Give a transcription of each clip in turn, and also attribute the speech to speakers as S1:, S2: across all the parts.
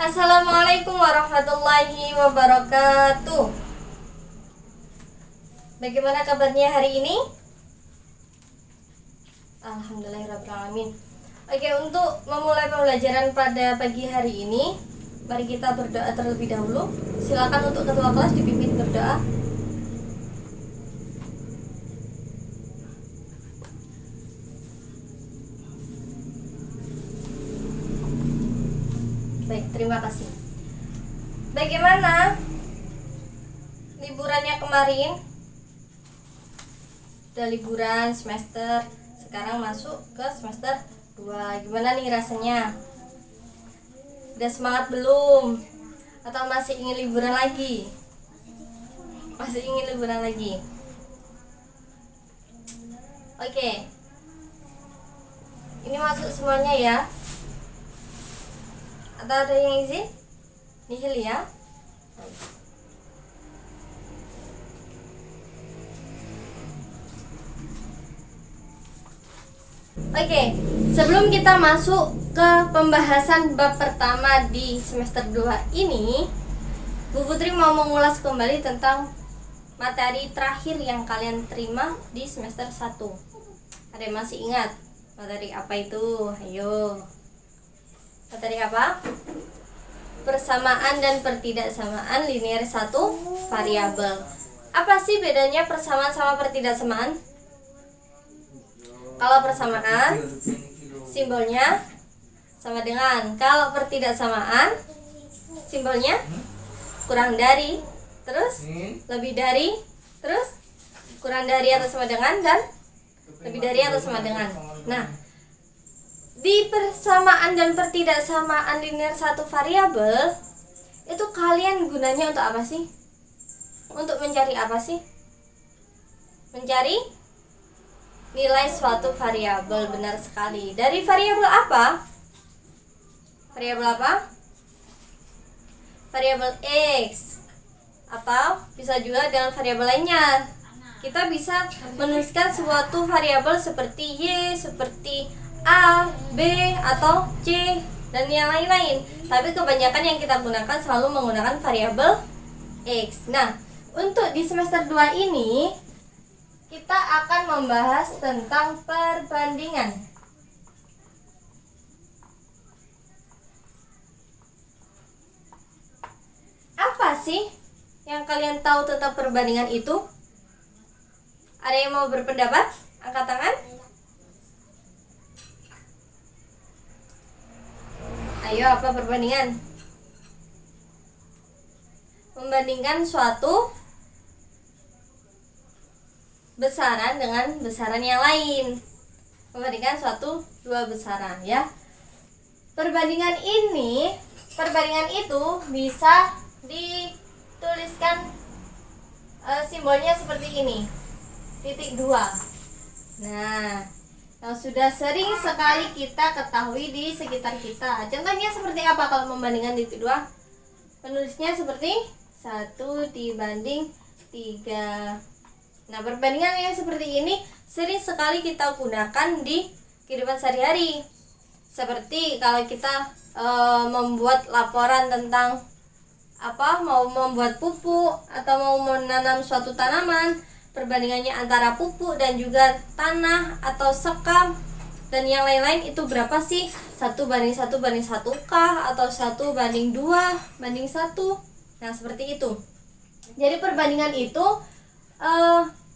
S1: Assalamualaikum warahmatullahi wabarakatuh. Bagaimana kabarnya hari ini? Alhamdulillahirrahmanirrahim. Oke, untuk memulai pembelajaran pada pagi hari ini, mari kita berdoa terlebih dahulu. Silakan untuk ketua kelas dipimpin berdoa. Baik, terima kasih. Bagaimana liburannya kemarin? Udah liburan semester, sekarang masuk ke semester 2. Gimana nih rasanya? Udah semangat belum? Atau masih ingin liburan lagi? Masih ingin liburan lagi? Oke. Ini masuk semuanya ya. Atau ada yang izin? Nihil ya. Oke, sebelum kita masuk ke pembahasan bab pertama di semester 2 ini, Bu Putri mau mengulas kembali tentang materi terakhir yang kalian terima di semester 1. Ada yang masih ingat materi apa itu? Ayo. Materi apa? Persamaan dan pertidaksamaan linear 1 variabel. Apa sih bedanya persamaan sama pertidaksamaan? Kalau persamaan simbolnya sama dengan, kalau pertidaksamaan simbolnya kurang dari, terus lebih dari, terus kurang dari atau sama dengan, dan lebih dari atau sama dengan. Nah, di persamaan dan pertidaksamaan linear 1 variabel itu kalian gunanya untuk apa sih? Untuk mencari apa sih? Mencari nilai suatu variabel, benar sekali. Dari variabel apa? Variabel apa? Variabel X. Atau bisa juga dengan variabel lainnya. Kita bisa menuliskan suatu variabel seperti Y, seperti A, B, atau C, dan yang lain-lain. Tapi kebanyakan yang kita gunakan selalu menggunakan variabel X. Nah, untuk di semester 2 ini kita akan membahas tentang perbandingan. Apa sih yang kalian tahu tentang perbandingan itu? Ada yang mau berpendapat? Angkat tangan. Ayo, apa perbandingan? Membandingkan suatu besaran dengan besaran yang lain. Membandingkan suatu dua besaran ya. Perbandingan itu bisa dituliskan simbolnya seperti ini. Titik 2. Nah, yang sudah sering sekali kita ketahui di sekitar kita. Contohnya seperti apa kalau membandingkan titik 2? Penulisnya seperti 1 dibanding 3. Nah, perbandingan yang seperti ini sering sekali kita gunakan di kehidupan sehari-hari. Seperti kalau kita membuat laporan tentang mau membuat pupuk atau mau menanam suatu tanaman, perbandingannya antara pupuk dan juga tanah atau sekam dan yang lain-lain itu berapa sih? 1 banding 1 banding 1 kah? Atau 1 banding 2 banding 1? Nah, seperti itu. Jadi perbandingan itu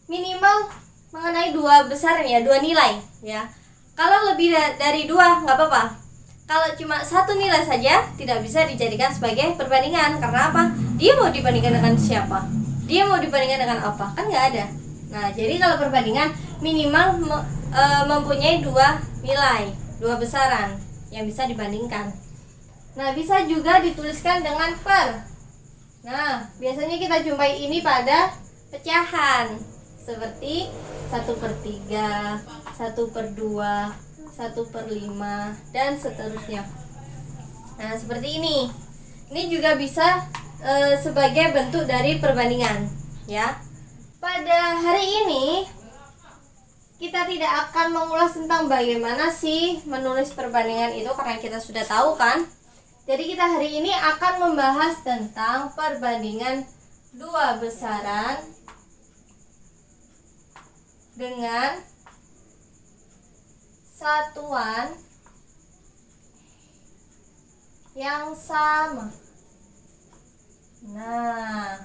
S1: minimal mengenai 2 besaran ya, 2 nilai ya. Kalau lebih dari 2 nggak apa-apa. Kalau cuma 1 nilai saja tidak bisa dijadikan sebagai perbandingan. Karena apa? Dia mau dibandingkan dengan siapa? Dia mau dibandingkan dengan apa? Kan nggak ada. Nah, jadi kalau perbandingan minimal mempunyai 2 nilai, 2 besaran yang bisa dibandingkan. Nah, bisa juga dituliskan dengan per. Nah, biasanya kita jumpai ini pada pecahan seperti 1/3, 1/2, 1/5, dan seterusnya. Nah, seperti ini. Ini juga bisa sebagai bentuk dari perbandingan ya. Pada hari ini kita tidak akan mengulas tentang bagaimana sih menulis perbandingan itu, karena kita sudah tahu kan Jadi kita hari ini akan membahas tentang perbandingan dua besaran dengan satuan yang sama. Nah,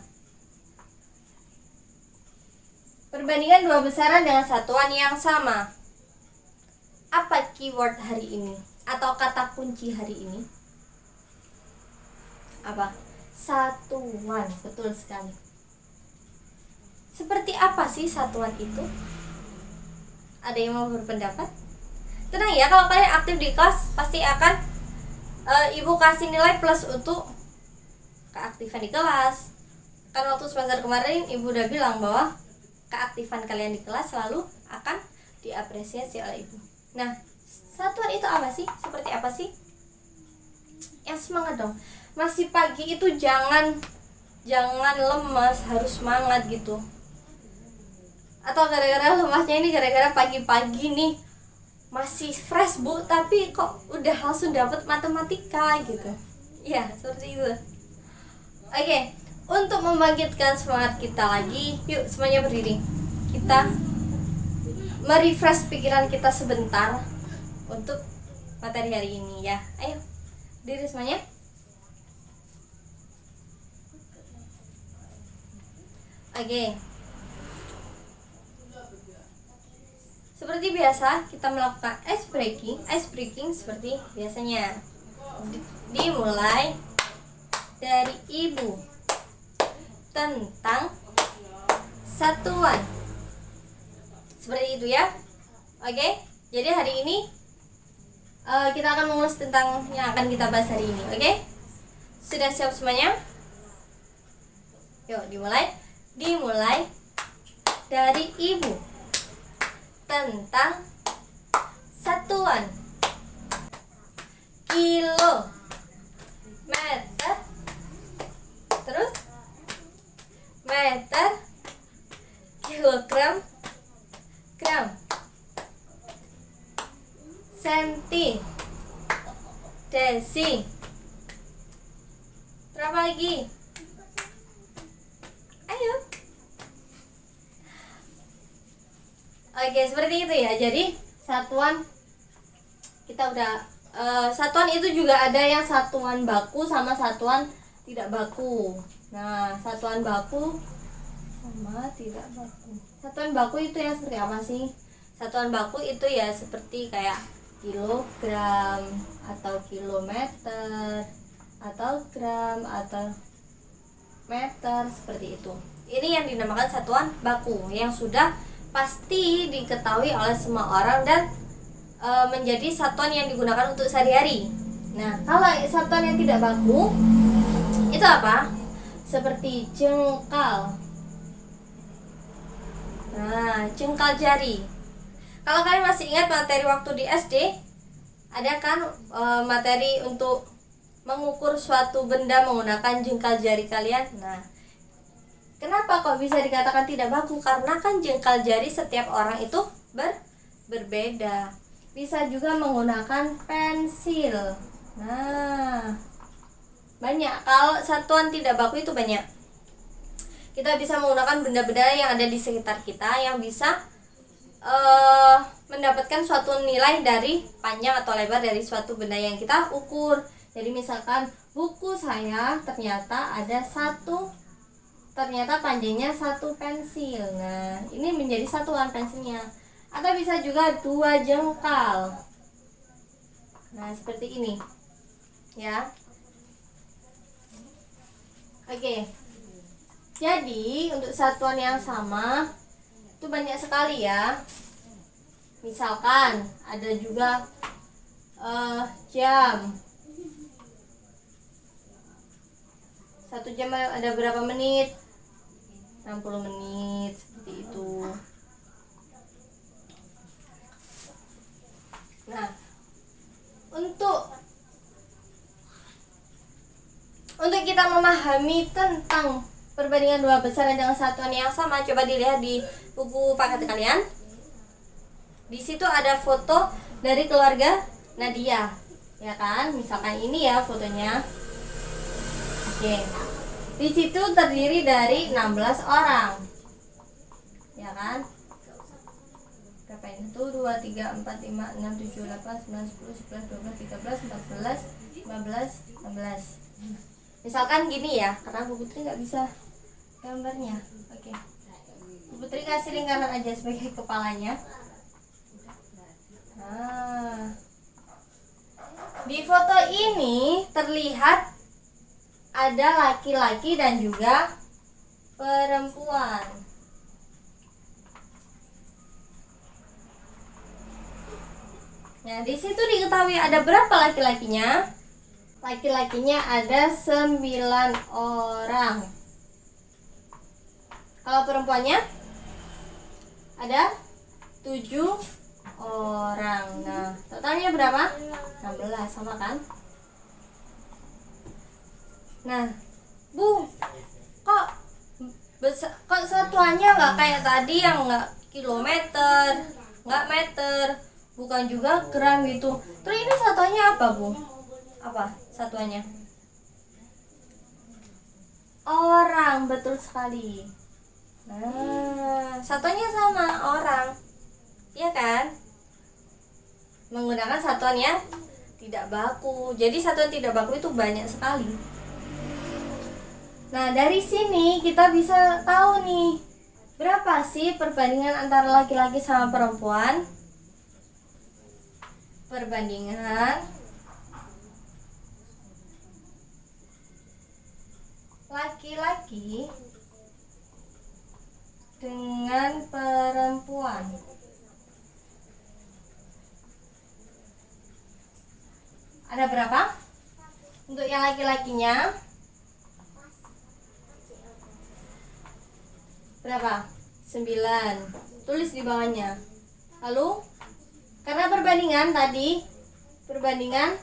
S1: perbandingan dua besaran dengan satuan yang sama. Apa keyword hari ini atau kata kunci hari ini? Apa? Satuan, betul sekali. Seperti apa sih satuan itu? Ada yang mau berpendapat? Tenang ya, kalau kalian aktif di kelas pasti akan ibu kasih nilai plus untuk keaktifan di kelas. Kan waktu semester kemarin ibu udah bilang bahwa keaktifan kalian di kelas selalu akan diapresiasi oleh ibu. Nah, satuan itu apa sih? Seperti apa sih? Yang semangat dong. Masih pagi itu jangan lemas, harus semangat gitu. Atau gara-gara lemasnya ini gara-gara pagi-pagi nih masih fresh bu, tapi kok udah langsung dapat matematika gitu. Ya, seperti itu. Oke, untuk membangkitkan semangat kita lagi, yuk semuanya berdiri. Kita merefresh pikiran kita sebentar untuk materi hari ini ya. Ayo, berdiri semuanya. Oke. Seperti biasa kita melakukan ice breaking seperti biasanya. Dimulai dari ibu tentang satuan. Seperti itu ya. Oke. Jadi hari ini kita akan mengulas tentang yang akan kita bahas hari ini. Oke. Sudah siap semuanya? Yuk dimulai dari ibu tentang satuan kilo, meter, terus meter, kilogram, gram, senti, desi. Berapa lagi? Ayo. Oke, seperti itu ya. Jadi satuan kita udah satuan itu juga ada yang satuan baku sama satuan tidak baku. Nah, satuan baku sama tidak baku. Satuan baku itu yang seperti apa sih? Satuan baku itu ya seperti kayak kilogram atau kilometer atau gram atau meter, seperti itu. Ini yang dinamakan satuan baku yang sudah pasti diketahui oleh semua orang dan menjadi satuan yang digunakan untuk sehari-hari. Nah, kalau satuan yang tidak baku itu apa? Seperti jengkal. Nah, jengkal jari. Kalau kalian masih ingat materi waktu di SD, ada kan materi untuk mengukur suatu benda menggunakan jengkal jari kalian. Nah, kenapa kok bisa dikatakan tidak baku? Karena kan jengkal jari setiap orang itu berbeda. Bisa juga menggunakan pensil. Nah, banyak. Kalau satuan tidak baku itu banyak. Kita bisa menggunakan benda-benda yang ada di sekitar kita yang bisa mendapatkan suatu nilai dari panjang atau lebar dari suatu benda yang kita ukur. Jadi misalkan buku saya ternyata panjangnya 1 pensil. Nah, ini menjadi satuan pensilnya. Atau bisa juga 2 jengkal. Nah, seperti ini. Ya. Oke. Jadi, untuk satuan yang sama itu banyak sekali ya. Misalkan ada juga jam. 1 jam ada berapa menit? 60 menit, seperti itu. Nah, untuk kita memahami tentang perbandingan dua besaran dengan satuan yang sama, coba dilihat di buku paket kalian. Di situ ada foto dari keluarga Nadia. Ya kan? Misalkan ini ya fotonya. Oke. Di situ terdiri dari 16 orang. Ya kan? Berapa ini? 1 2 3 4 5 6 7 8 9 10 11 12 13 14 15 16. Misalkan gini ya, karena Bu Putri nggak bisa gambarnya. Oke. Bu Putri kasih lingkaran aja sebagai kepalanya. Nah, di foto ini terlihat ada laki-laki dan juga perempuan. Nah, di situ diketahui ada berapa laki-lakinya? Laki-lakinya ada 9 orang. Kalau perempuannya ada 7 orang. Nah, totalnya berapa? 16, sama kan? Nah, Bu, kok satuannya nggak kayak tadi yang nggak kilometer, nggak meter, bukan juga gram gitu. Terus ini satuannya apa, Bu? Apa satuannya? Orang, betul sekali. Nah, satuannya sama orang, ya kan? Menggunakan satuan yang tidak baku. Jadi satuan tidak baku itu banyak sekali. Nah, dari sini kita bisa tahu nih, berapa sih perbandingan antara laki-laki sama perempuan? Perbandingan laki-laki dengan perempuan. Ada berapa? Untuk yang laki-lakinya berapa? 9. Tulis di bawahnya. Lalu karena perbandingan tadi, perbandingan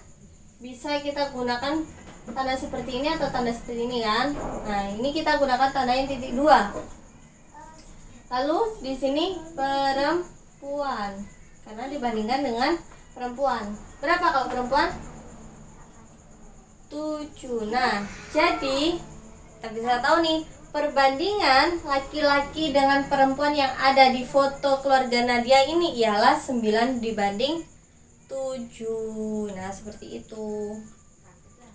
S1: bisa kita gunakan tanda seperti ini atau tanda seperti ini kan? Nah, ini kita gunakan tanda yang titik 2. Lalu di sini perempuan, karena dibandingkan dengan perempuan. Berapa kalau perempuan? 7. Nah, jadi kita bisa tahu nih, perbandingan laki-laki dengan perempuan yang ada di foto keluarga Nadia ini ialah 9 dibanding 7. Nah, seperti itu.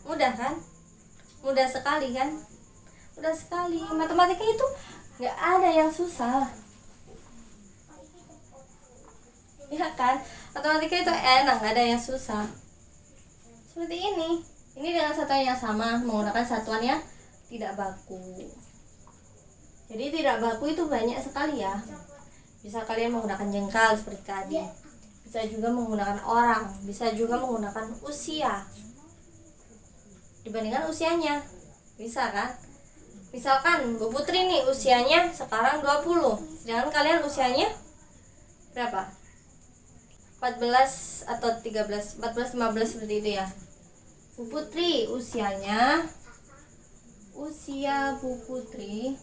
S1: Mudah kan? Mudah sekali kan? Mudah sekali. Matematika itu nggak ada yang susah. Ya kan? Matematika itu enak, nggak ada yang susah. Seperti ini. Ini dengan satuan yang sama, menggunakan satuan yang tidak baku. Jadi tidak baku itu banyak sekali ya. Bisa kalian menggunakan jengkal seperti tadi. Bisa juga menggunakan orang. Bisa juga menggunakan usia. Dibandingkan usianya. Bisa kan? Misalkan Bu Putri nih usianya sekarang 20. Sedangkan kalian usianya berapa? 14 atau 13, 14, 15 seperti itu ya. Bu Putri usia Bu Putri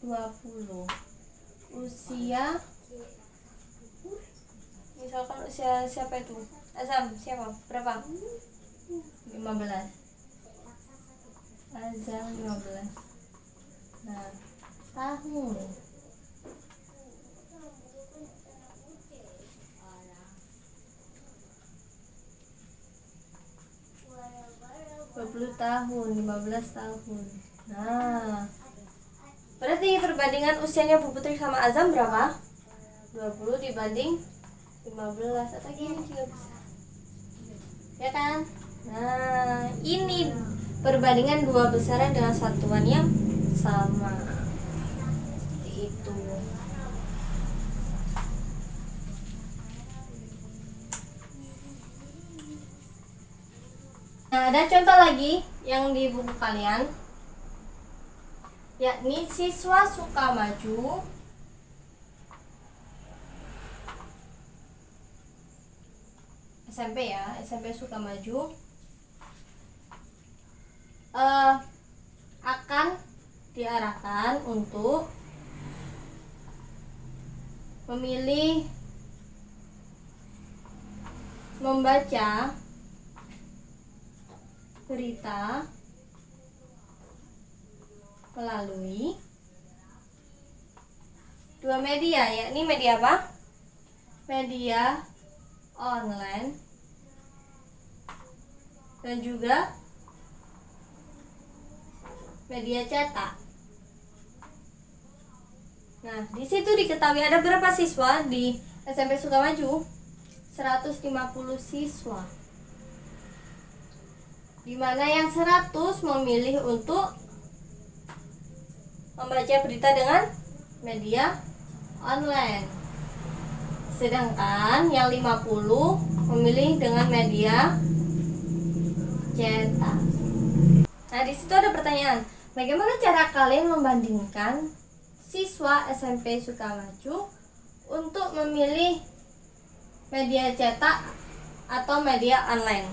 S1: 20. Usia, misalkan usia siapa itu? Azam, siapa? Berapa? 15. Azam 15. Nah, tahun 20 tahun, 15 tahun. Nah, berarti perbandingan usianya Bu Putri sama Azam berapa? 20 dibanding 15, atau gini juga bisa. Ya kan? Nah, ini perbandingan dua besaran dengan satuan yang sama. Seperti itu. Nah, ada contoh lagi yang di buku kalian, yakni siswa suka maju SMP ya, SMP suka maju akan diarahkan untuk memilih membaca berita melalui dua media, yakni media apa? Media online dan juga media cetak. Nah, di situ diketahui ada berapa siswa di SMP Sukamaju? 150 siswa. Di mana yang 100 memilih untuk membaca berita dengan media online. Sedangkan yang 50 memilih dengan media cetak. Nah, di situ ada pertanyaan, bagaimana cara kalian membandingkan siswa SMP Sukamaju untuk memilih media cetak atau media online?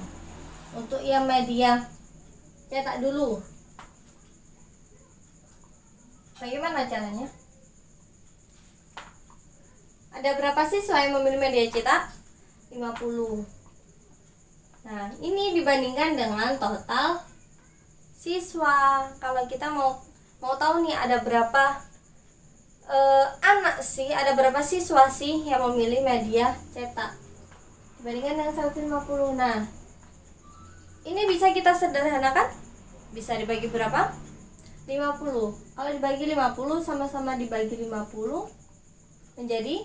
S1: Untuk yang media cetak dulu, bagaimana caranya? Ada berapa siswa yang memilih media cetak? 50. Nah, ini dibandingkan dengan total siswa. Kalau kita mau tahu nih ada berapa anak sih, ada berapa siswa sih yang memilih media cetak dibandingkan dengan 150. Nah, ini bisa kita sederhanakan. Bisa dibagi berapa? 50. Kalau dibagi 50, sama-sama dibagi 50 menjadi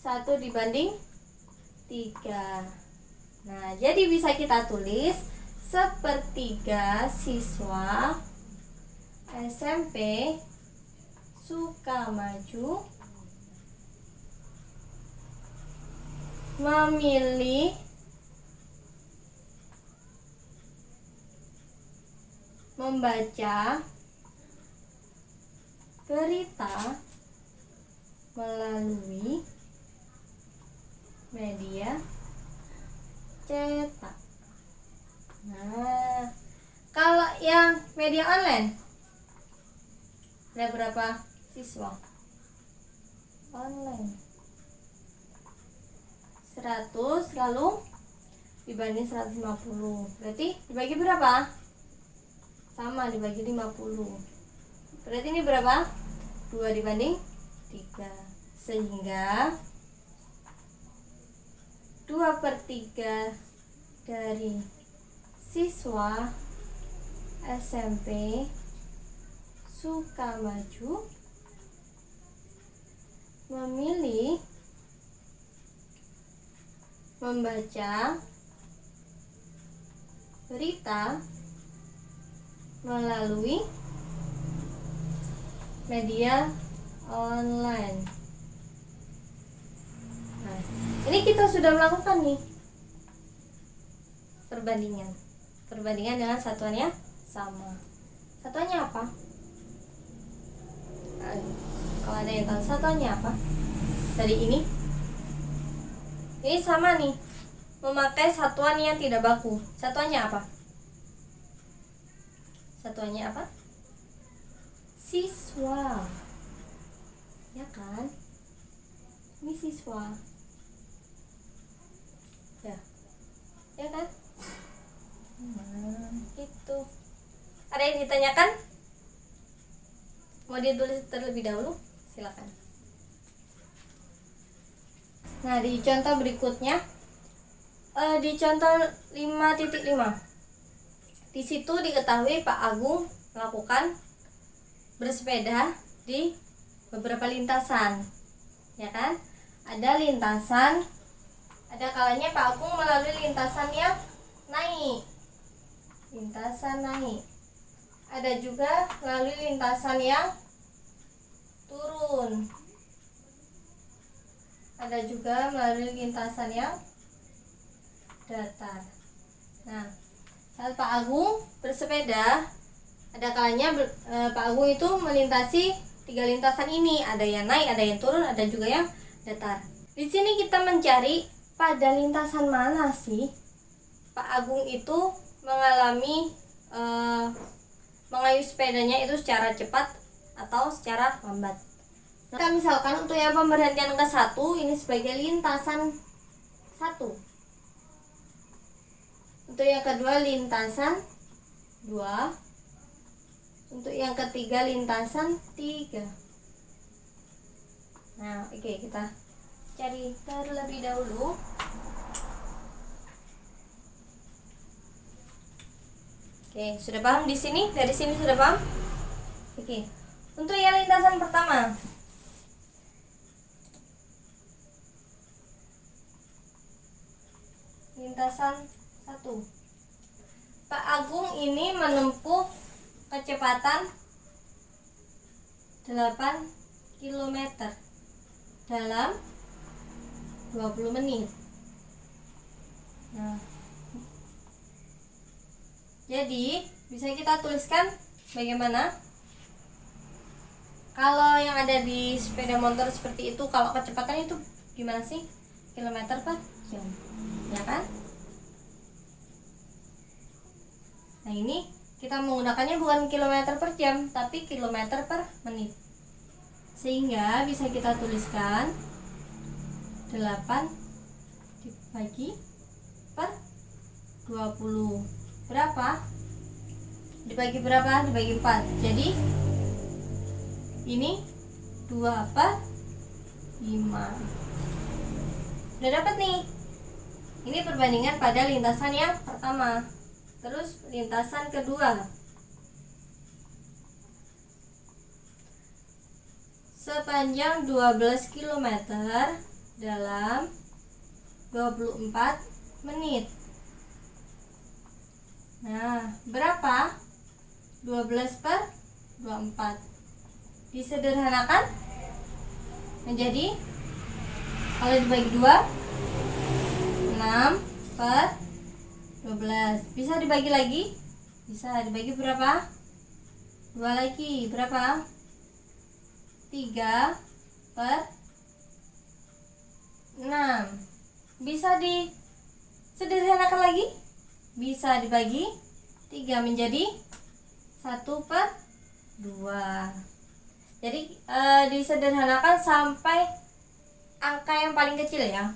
S1: 1/3. Nah, jadi bisa kita tulis 1/3 siswa SMP Sukamaju memilih membaca berita melalui media cetak. Nah, kalau yang media online ada berapa siswa? Online 100 lalu dibanding 150, berarti dibagi berapa? Sama, dibagi 50. Berarti ini berapa? 2/3. Sehingga 2/3 dari siswa SMP Sukamaju memilih membaca berita melalui media online. Nah, ini kita sudah melakukan nih perbandingan dengan satuannya sama. Satuannya apa? Nah, kalau ada yang tahu satuannya apa dari ini sama nih, memakai satuan yang tidak baku. Satuannya apa? Satuannya apa? Siswa, ya kan? Ini siswa, ya kan? Itu. Ada yang ditanyakan? Mau ditulis terlebih dahulu? Silakan. Nah, di contoh berikutnya, di contoh 5.5, di situ diketahui Pak Agung melakukan bersepeda di beberapa lintasan, ya kan? Ada lintasan, ada kalanya Pak Agung melalui lintasan yang naik, ada juga melalui lintasan yang turun, ada juga melalui lintasan yang datar. Nah, saat Pak Agung bersepeda, ada kalanya Pak Agung itu melintasi 3 lintasan ini, ada yang naik, ada yang turun, ada juga yang datar. Di sini kita mencari pada lintasan mana sih Pak Agung itu mengalami mengayuh sepedanya itu secara cepat atau secara lambat. Nah, misalkan untuk yang pemberhentian ke-1 ini sebagai lintasan 1. Untuk yang kedua lintasan 2. Untuk yang ketiga lintasan 3. Nah, oke, kita cari terlebih dahulu. Oke, sudah paham di sini? Dari sini sudah paham? Oke. Untuk yang lintasan pertama. Lintasan 1. Pak Agung ini menempuh kecepatan 8 km dalam 20 menit. Nah, jadi bisa kita tuliskan bagaimana? Kalau yang ada di sepeda motor seperti itu, kalau kecepatan itu gimana sih? Kilometer per jam, ya kan? Nah, ini kita menggunakannya bukan kilometer per jam, tapi kilometer per menit. Sehingga bisa kita tuliskan 8 dibagi per 20. Berapa? Dibagi berapa? Dibagi 4. Jadi ini 2 per 5. Udah dapat nih. Ini perbandingan pada lintasan yang pertama. Terus lintasan kedua. Sepanjang 12 km dalam 24 menit. Nah, berapa? 12 per 24. Disederhanakan menjadi, kalau dibagi 2, 6 per 12. Bisa dibagi lagi? Bisa dibagi berapa? 2 lagi. Berapa? 3 per 6. Bisa disederhanakan lagi? Bisa dibagi 3 menjadi 1 per 2. Jadi disederhanakan sampai angka yang paling kecil ya.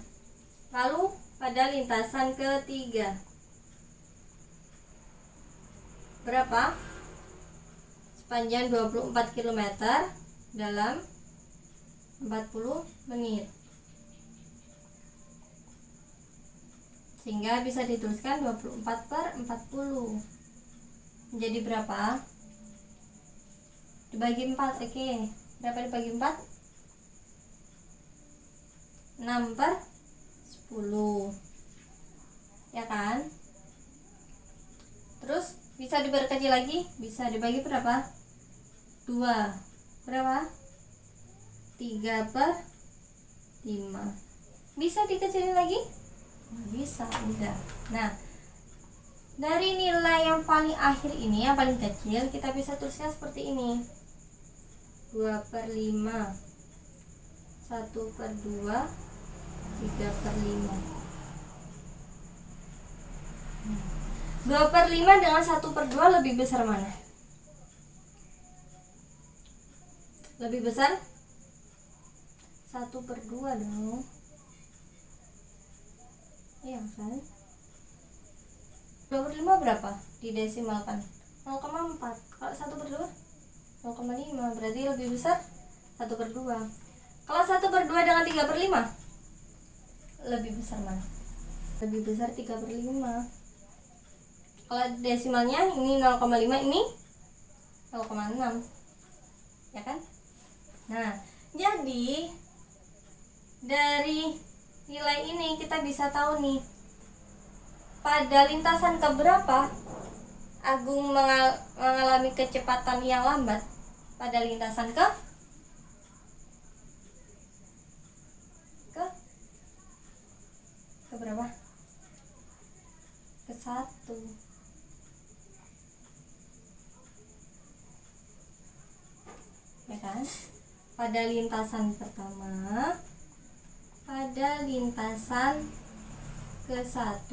S1: Lalu pada lintasan ketiga. Berapa? Sepanjang 24 km dalam 40 menit. Sehingga bisa dituliskan 24 per 40. Menjadi berapa? Dibagi 4. Oke. Berapa dibagi 4? 6 per 10. Ya kan? Terus bisa diperkecil lagi? Bisa dibagi berapa? 2. Berapa? 3 per 5. Bisa dikecilin lagi? Bisa, udah. Nah, dari nilai yang paling akhir ini, yang paling kecil, kita bisa tuliskan seperti ini. 2 per 5, 1 per 2, 3 per 5. 2 per 5 dengan 1 per 2 lebih besar mana? Lebih besar 1 per 2 dong. Iya kan? 2 per 5 berapa? Didesimalkan 0,4. Kalau 1 per 2 0,5. Berarti lebih besar 1 per 2. Kalau 1 per 2 dengan 3 per 5 lebih besar mana? Lebih besar 3 per 5. Kalau desimalnya ini 0,5, ini 0,6. Ya kan? Nah, jadi dari nilai ini kita bisa tahu nih, pada lintasan keberapa Agung mengalami kecepatan yang lambat. Pada lintasan ke berapa? Ke 1. Ya kan? Pada lintasan pertama, pada lintasan ke-1,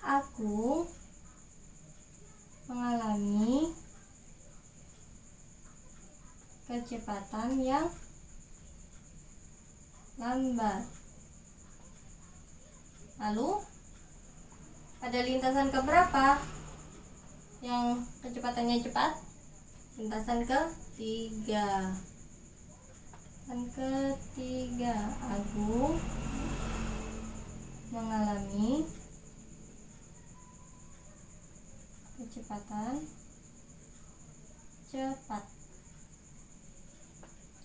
S1: Agung mengalami kecepatan yang lambat. Lalu pada lintasan keberapa yang kecepatannya cepat? Lintasan ketiga. Agung mengalami kecepatan cepat.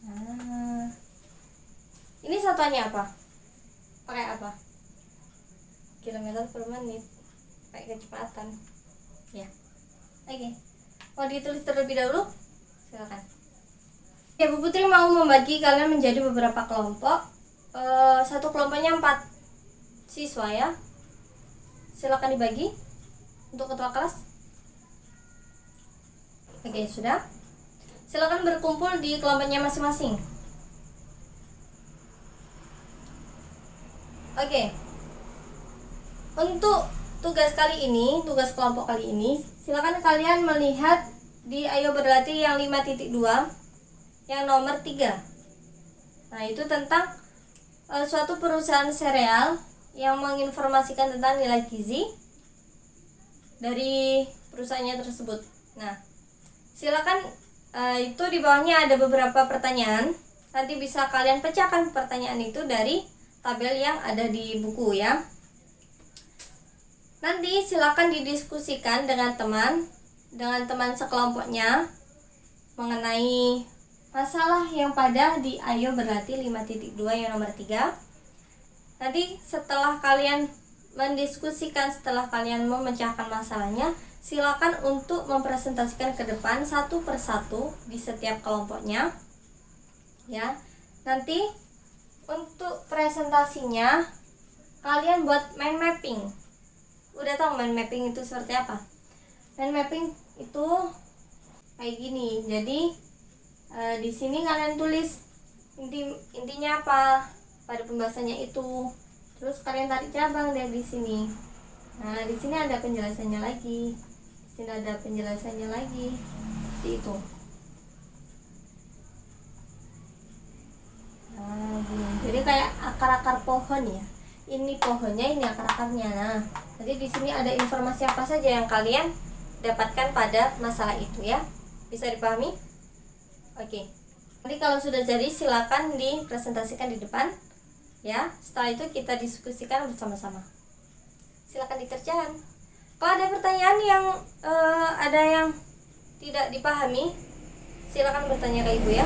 S1: Nah, ini satuannya apa? Pakai apa? Kilometer per menit. Pakai kecepatan. Ya. Oke. Mau ditulis terlebih dahulu? Silakan. Ya, Bu Putri mau membagi kalian menjadi beberapa kelompok. Satu kelompoknya 4 siswa ya. Silakan dibagi untuk ketua kelas. Oke, sudah. Silakan berkumpul di kelompoknya masing-masing. Oke. Untuk tugas kelompok kali ini, silakan kalian melihat di Ayo Berlatih yang 5.2 yang nomor 3. Nah, itu tentang suatu perusahaan sereal yang menginformasikan tentang nilai gizi dari perusahaannya tersebut. Nah, silakan itu di bawahnya ada beberapa pertanyaan. Nanti bisa kalian pecahkan pertanyaan itu dari tabel yang ada di buku ya. Nanti silakan didiskusikan dengan teman sekelompoknya mengenai masalah yang pada di Ayo Berlatih 5.2 yang nomor 3. Nanti setelah kalian mendiskusikan, setelah kalian memecahkan masalahnya, silakan untuk mempresentasikan ke depan satu persatu di setiap kelompoknya. Ya. Nanti untuk presentasinya kalian buat mind mapping. Udah tahu mind mapping itu seperti apa? Mind mapping itu kayak gini. Jadi di sini kalian tulis intinya apa pada pembahasannya itu. Terus kalian tarik cabang dari di sini. Nah, di sini ada penjelasannya lagi. Di sini ada penjelasannya lagi. Seperti itu. Nah, gini. Jadi kayak akar-akar pohon ya. Ini pohonnya, ini akar-akarnya. Nah, jadi di sini ada informasi apa saja yang kalian dapatkan pada masalah itu ya. Bisa dipahami? Oke. Nanti kalau sudah jadi silakan dipresentasikan di depan ya. Setelah itu kita diskusikan bersama-sama. Silakan dikerjakan. Kalau ada pertanyaan yang ada yang tidak dipahami, silakan bertanya ke Ibu ya.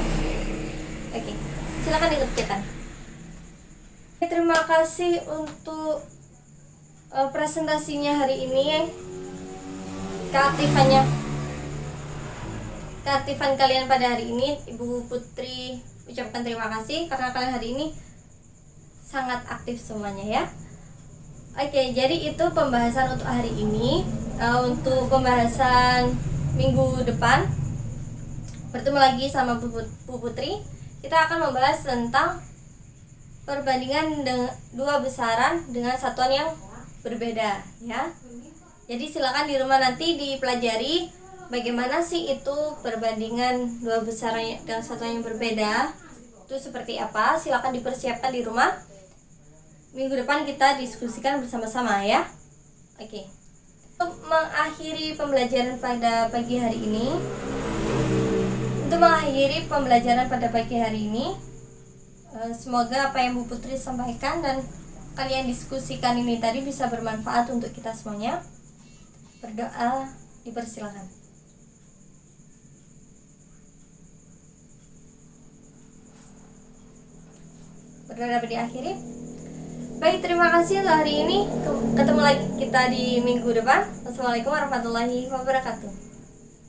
S1: Oke. Silakan dikerjakan. Terima kasih untuk presentasinya hari ini. Keaktifan kalian pada hari ini, Ibu Putri ucapkan terima kasih karena kalian hari ini sangat aktif semuanya ya. Oke, jadi itu pembahasan untuk hari ini. Untuk pembahasan minggu depan bertemu lagi sama Bu Putri. Kita akan membahas tentang perbandingan dua besaran dengan satuan yang berbeda ya. Jadi silakan di rumah nanti dipelajari bagaimana sih itu perbandingan dua besaran dengan satuan yang berbeda. Itu seperti apa? Silakan dipersiapkan di rumah. Minggu depan kita diskusikan bersama-sama ya. Oke. Untuk mengakhiri pembelajaran pada pagi hari ini, semoga apa yang Bu Putri sampaikan dan kalian diskusikan ini tadi bisa bermanfaat untuk kita semuanya. Berdoa dipersilakan. Berdoa dapat diakhiri. Baik, terima kasih untuk hari ini. Ketemu lagi kita di minggu depan. Wassalamualaikum warahmatullahi wabarakatuh.